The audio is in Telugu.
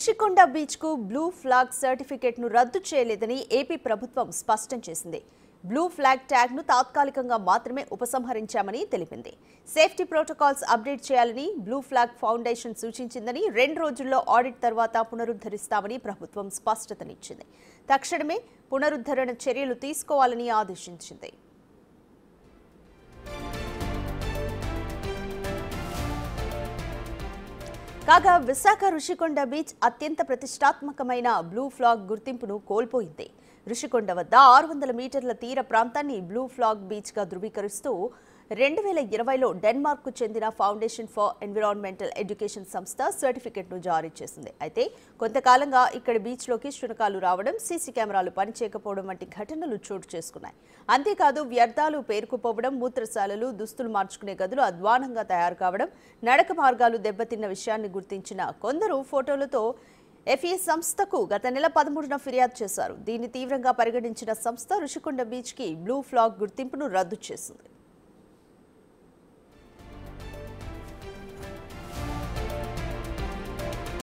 రుషికొండ బీచ్ కు బ్లూ ఫ్లాగ్ సర్టిఫికేట్ ను రద్దు చేయలేదని ఏపీ ప్రభుత్వం స్పష్టం చేసింది. బ్లూ ఫ్లాగ్ ట్యాగ్ ను తాత్కాలికంగా మాత్రమే ఉపసంహరించామని తెలిపింది. సేఫ్టీ ప్రోటోకాల్స్ అప్డేట్ చేయాలని బ్లూ ఫ్లాగ్ ఫౌండేషన్ సూచించిందని 2 రోజుల్లో ఆడిట్ తర్వాత పునరుద్ధరిస్తామని ప్రభుత్వం స్పష్టతనిచ్చింది. తక్షణమే పునరుద్ధరణ చర్యలు తీసుకోవాలని ఆదేశించింది. కాగా విశాఖ రుషికొండ బీచ్ అత్యంత ప్రతిష్టాత్మకమైన బ్లూ ఫ్లాగ్ గుర్తింపును కోల్పోయింది. రుషికొండ వద్ద 600 మీటర్ల తీర ప్రాంతాన్ని బ్లూ ఫ్లాగ్ బీచ్ గా ధృవీకరిస్తూ 2020లో డెన్మార్క్ కు చెందిన ఫౌండేషన్ ఫర్ ఎన్విరాన్మెంటల్ ఎడ్యుకేషన్ సంస్థ సర్టిఫికెట్ ను జారీ చేసింది. అయితే కొంతకాలంగా ఇక్కడ బీచ్ లోకి శునకాలు రావడం, సీసీ కెమెరాలు పనిచేయకపోవడం వంటి ఘటనలు చోటు చేసుకున్నాయి. అంతేకాదు వ్యర్థాలు పేరుకుపోవడం, మూత్రశాలలు, దుస్తులు మార్చుకునే గదులు అధ్వానంగా తయారు కావడం, నడక మార్గాలు దెబ్బతిన్న విషయాన్ని గుర్తించిన కొందరు ఫోటోలతో ఎఫ్ఏ సంస్థకు గత నెల 13న ఫిర్యాదు చేశారు. దీన్ని తీవ్రంగా పరిగణించిన సంస్థ రుషికొండ బీచ్ కి బ్లూ ఫ్లాగ్ గుర్తింపును రద్దు చేసింది.